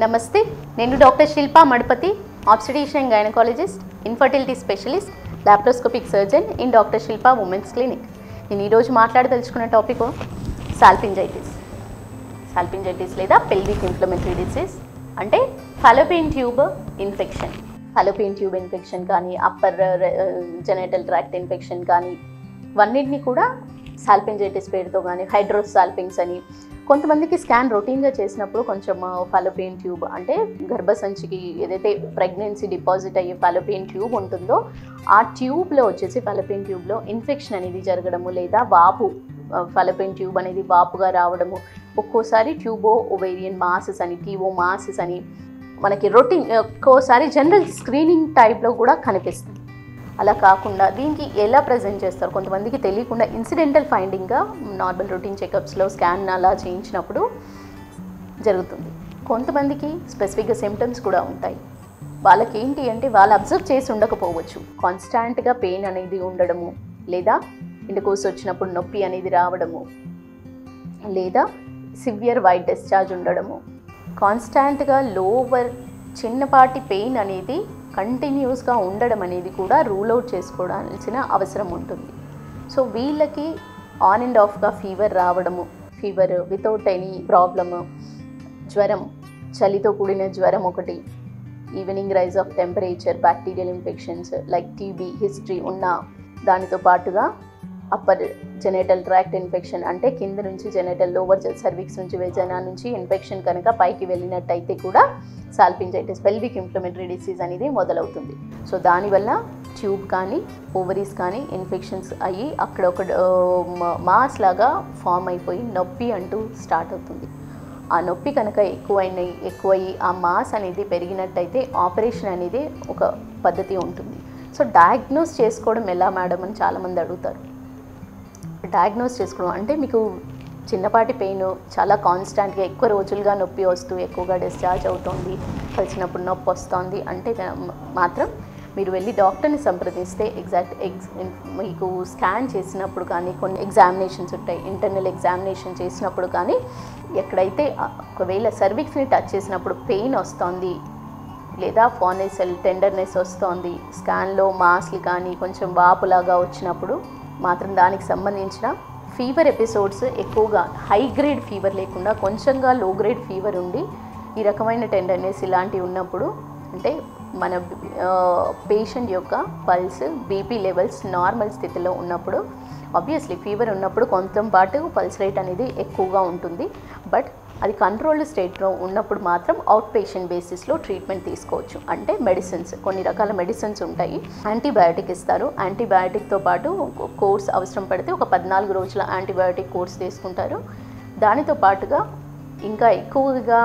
నమస్తే, నేను doctor Shilpa Madapati, obstetrician and gynaecologist, infertility specialist, laparoscopic surgeon in doctor Shilpa women's clinic. నేను ఈరోజు మాట్లాడదలుచుకున్న టాపిక్ సాల్పింజైటిస్. సాల్పింజైటిస్ లేదా పెల్విక్ ఇన్ఫ్లమేటరీ డిసీజ్ అంటే fallopian tube infection. Fallopian tube infection కానీ, అప్పర్ జెనిటల్ ట్రాక్ట్ ఇన్ఫెక్షన్ కానీ, ఇవన్నిటిని కూడా సాల్పింజైటిస్ పేరుతో కానీ, హైడ్రోసాల్పింగ్స్ అని. కొంతమందికి స్కాన్ రొటీన్గా చేసినప్పుడు కొంచెం ఫాలోపియన్ ట్యూబ్ అంటే గర్భసంచికి ఏదైతే ప్రెగ్నెన్సీ డిపాజిట్ అయ్యే ఫాలోపియన్ ట్యూబ్ ఉంటుందో ఆ ట్యూబ్లో వచ్చేసి ఫాలోపియన్ ట్యూబ్లో ఇన్ఫెక్షన్ అనేది జరగడము, లేదా వాపు, ఫాలోపియన్ ట్యూబ్ అనేది వాపుగా రావడము, ఒక్కోసారి ట్యూబో ఓవేరియన్ మాసెస్ అని, టీఓ మాసెస్ అని మనకి రొటీన్ ఒక్కోసారి జనరల్ స్క్రీనింగ్ టైప్లో కూడా కనిపిస్తుంది. అలా కాకుండా దీనికి ఎలా ప్రజెంట్ చేస్తారు, కొంతమందికి తెలియకుండా ఇన్సిడెంటల్ ఫైండింగ్గా నార్మల్ రొటీన్ చెకప్స్లో స్కాన్ అలా చేయించినప్పుడు జరుగుతుంది. కొంతమందికి స్పెసిఫిక్గా సిమ్టమ్స్ కూడా ఉంటాయి. వాళ్ళకి ఏంటి అంటే వాళ్ళు అబ్జర్వ్ చేసి ఉండకపోవచ్చు, కాన్స్టాంట్గా పెయిన్ అనేది ఉండడము, లేదా ఇంటికోసి వచ్చినప్పుడు నొప్పి అనేది రావడము, లేదా సివియర్ వైట్ డిశ్చార్జ్ ఉండడము, కాన్స్టాంట్గా లోవర్ చిన్నపాటి పెయిన్ అనేది కంటిన్యూస్గా ఉండడం అనేది కూడా రూల్ అవుట్ చేసుకోవాల్సిన అవసరం ఉంటుంది. సో వీళ్ళకి ఆన్ అండ్ ఆఫ్గా ఫీవర్ రావడము, ఫీవర్ వితౌట్ ఎనీ ప్రాబ్లము, జ్వరం, చలితో కూడిన జ్వరం ఒకటి, evening rise of temperature, bacterial infections like TB history ఉన్న దానితో పాటుగా అప్పర్ జెనిటల్ ట్రాక్ట్ ఇన్ఫెక్షన్ అంటే కింద నుంచి జెనిటల్, లోవర్ సర్విక్స్ నుంచి వెజైనా నుంచి ఇన్ఫెక్షన్ కనుక పైకి వెళ్ళినట్టయితే కూడా సాల్పింజైటిస్ పెల్విక్ ఇన్ఫ్లమేటరీ డిసీజ్ అనేది మొదలవుతుంది. సో దానివల్ల ట్యూబ్ కానీ ఓవరీస్ కానీ ఇన్ఫెక్షన్స్ అయ్యి అక్కడ ఒక మాస్ లాగా ఫామ్ అయిపోయి నొప్పి అంటూ స్టార్ట్ అవుతుంది. ఆ నొప్పి కనుక ఎక్కువయ్యి ఆ మాస్ అనేది పెరిగినట్టయితే ఆపరేషన్ అనేది ఒక పద్ధతి ఉంటుంది. సో డయాగ్నోస్ చేసుకోవడం ఎలా మేడం అని చాలామంది అడుగుతారు. డయాగ్నోస్ చేసుకోవడం అంటే మీకు చిన్నపాటి పెయిన్ చాలా కాన్స్టాంట్గా ఎక్కువ రోజులుగా నొప్పి వస్తూ ఎక్కువగా డిశ్చార్జ్ అవుతుంది, కలిసినప్పుడు నొప్పి వస్తుంది అంటే మాత్రం మీరు వెళ్ళి డాక్టర్ని సంప్రదిస్తే మీకు స్కాన్ చేసినప్పుడు కానీ కొన్ని ఎగ్జామినేషన్స్ ఉంటాయి, ఇంటర్నల్ ఎగ్జామినేషన్ చేసినప్పుడు కానీ ఎక్కడైతే ఒకవేళ సర్విక్స్ని టచ్ చేసినప్పుడు పెయిన్ వస్తుంది, లేదా ఫానెసెల్ టెండర్నెస్ వస్తుంది, స్కాన్లో మాస్లు కానీ కొంచెం వాపులాగా వచ్చినప్పుడు మాత్రం దానికి సంబంధించిన ఫీవర్ ఎపిసోడ్స్ ఎక్కువగా హై గ్రేడ్ ఫీవర్ లేకుండా కొంచెంగా లో గ్రేడ్ ఫీవర్ ఉండి ఈ రకమైన టెండర్నెస్ ఇలాంటివి ఉన్నప్పుడు అంటే మన పేషెంట్ యొక్క పల్స్, బీపీ లెవెల్స్ నార్మల్ స్థితిలో ఉన్నప్పుడు, ఆబ్వియస్లీ ఫీవర్ ఉన్నప్పుడు కొంచెం పాటు పల్స్ రేట్ అనేది ఎక్కువగా ఉంటుంది, బట్ అది కంట్రోల్డ్ స్టేట్లో ఉన్నప్పుడు మాత్రం అవుట్ పేషెంట్ బేసిస్లో ట్రీట్మెంట్ తీసుకోవచ్చు. అంటే మెడిసిన్స్, కొన్ని రకాల మెడిసిన్స్ ఉంటాయి, యాంటీబయాటిక్ ఇస్తారు, యాంటీబయాటిక్తో పాటు కోర్స్ అవసరం పడితే ఒక 14 రోజుల యాంటీబయాటిక్ కోర్స్ తీసుకుంటారు. దానితో పాటుగా ఇంకా ఎక్కువగా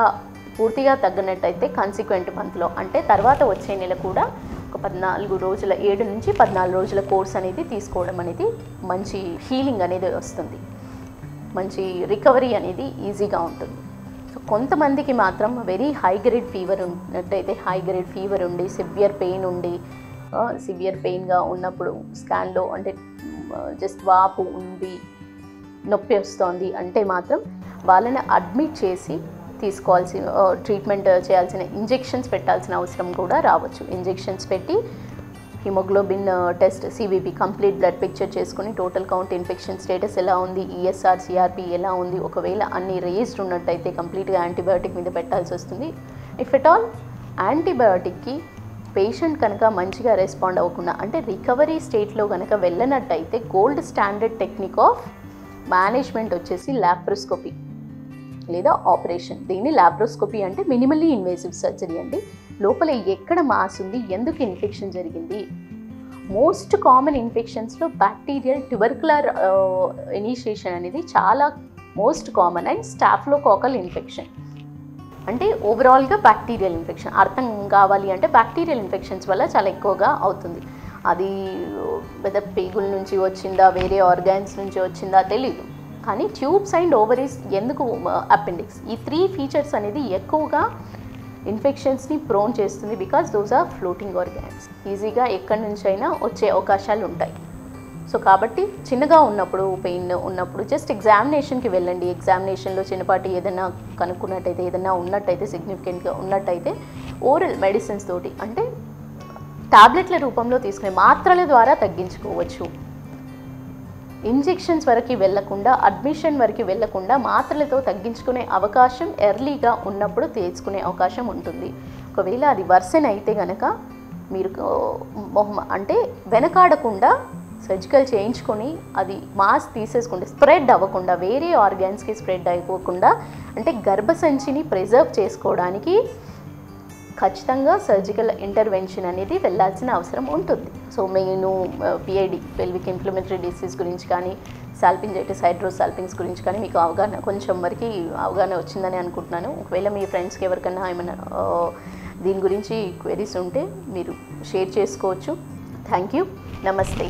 పూర్తిగా తగ్గినట్టయితే కన్సిక్వెంట్ మంత్లో అంటే తర్వాత వచ్చే నెల కూడా ఒక 14 రోజుల 7 నుంచి 14 రోజుల కోర్స్ అనేది తీసుకోవడం అనేది మంచి హీలింగ్ అనేది వస్తుంది, మంచి రికవరీ అనేది ఈజీగా ఉంటుంది. సో కొంతమందికి మాత్రం వెరీ హై గ్రేడ్ ఫీవర్ ఉన్నట్టయితే, హై గ్రేడ్ ఫీవర్ ఉండి సివియర్ పెయిన్గా ఉన్నప్పుడు స్కాన్లో అంటే జస్ట్ వాపు ఉండి నొప్పి వస్తుంది అంటే మాత్రం వాళ్ళని అడ్మిట్ చేసి తీసుకోవాల్సిన ట్రీట్మెంట్ చేయాల్సిన ఇంజెక్షన్స్ పెట్టాల్సిన అవసరం కూడా రావచ్చు. ఇంజెక్షన్స్ పెట్టి haemoglobin test, CVP complete blood picture చేసుకుని టోటల్ కౌంట్, ఇన్ఫెక్షన్ స్టేటస్ ఎలా ఉంది, ఈఎస్ఆర్, సిఆర్పి ఎలా ఉంది, ఒకవేళ అన్ని రేజ్డ్ ఉన్నట్టయితే కంప్లీట్గా యాంటీబయాటిక్ మీద పెట్టాల్సి వస్తుంది. ఇఫ్ ఎట్ ఆల్ యాంటీబయాటిక్కి పేషెంట్ కనుక మంచిగా రెస్పాండ్ అవ్వకుండా అంటే రికవరీ స్టేట్లో కనుక వెళ్ళనట్టయితే gold standard technique of management వచ్చేసి లాప్రోస్కోపీ లేదా ఆపరేషన్. దీన్ని లాప్రోస్కోపీ అంటే మినిమల్లీ ఇన్వేసివ్ సర్జరీ అండి. లోపల ఎక్కడ మాస్ ఉంది, ఎందుకు ఇన్ఫెక్షన్ జరిగింది. మోస్ట్ కామన్ ఇన్ఫెక్షన్స్లో బ్యాక్టీరియల్ ట్యూబర్కులర్ ఇనిషియేషన్ అనేది చాలా most common, and staphylococcal infection అంటే ఓవరాల్గా బ్యాక్టీరియల్ ఇన్ఫెక్షన్. అర్థం కావాలి అంటే బ్యాక్టీరియల్ ఇన్ఫెక్షన్స్ వల్ల చాలా ఎక్కువగా అవుతుంది. అది వెదర్ పేగుల నుంచి వచ్చిందా, వేరే ఆర్గాన్స్ నుంచి వచ్చిందా తెలీదు, కానీ ట్యూబ్స్ అండ్ ఓవరీస్ ఎందుకు, అపెండిక్స్, ఈ 3 ఫీచర్స్ అనేది ఎక్కువగా ఇన్ఫెక్షన్స్ని ప్రోన్ చేస్తుంది. Because those are floating organs, ఈజీగా ఎక్కడి నుంచి అయినా వచ్చే అవకాశాలు ఉంటాయి. సో కాబట్టి చిన్నగా ఉన్నప్పుడు పెయిన్ ఉన్నప్పుడు జస్ట్ ఎగ్జామినేషన్కి వెళ్ళండి. ఎగ్జామినేషన్లో చిన్నపాటి ఏదైనా కనుక్కున్నట్టయితే, ఏదైనా ఉన్నట్టయితే, సిగ్నిఫికెంట్గా ఉన్నట్టయితే ఓరల్ మెడిసిన్స్ తోటి, అంటే టాబ్లెట్ల రూపంలో తీసుకునే మాత్రల ద్వారా తగ్గించుకోవచ్చు. ఇంజెక్షన్స్ వరకు వెళ్ళకుండా, అడ్మిషన్ వరకు వెళ్ళకుండా మాత్రలతో తగ్గించుకునే అవకాశం ఎర్లీగా ఉన్నప్పుడు తీసుకునే అవకాశం ఉంటుంది. ఒకవేళ అది వర్సెన్ అయితే కనుక మీరు అంటే వెనకాడకుండా సర్జికల్ చేయించుకొని అది మాస్ తీసేసుకుంటే స్ప్రెడ్ అవ్వకుండా, వేరే ఆర్గాన్స్కి స్ప్రెడ్ అయిపోకుండా, అంటే గర్భసంచిని ప్రిజర్వ్ చేసుకోవడానికి ఖచ్చితంగా సర్జికల్ ఇంటర్వెన్షన్ అనేది వెళ్ళాల్సిన అవసరం ఉంటుంది. సో నేను పిఐడి పెల్విక్ ఇంప్లిమెంటరీ డిసీజ్ గురించి కానీ, సాల్పింజైటిస్ హైడ్రోసాల్పింగ్స్ గురించి కానీ మీకు అవగాహన కొంచెం వరకు అవగాహన వచ్చిందని అనుకుంటున్నాను. ఒకవేళ మీ ఫ్రెండ్స్కి ఎవరికైనా ఏమైనా దీని గురించి క్వెరీస్ ఉంటే మీరు షేర్ చేసుకోవచ్చు. Thank you. నమస్తే.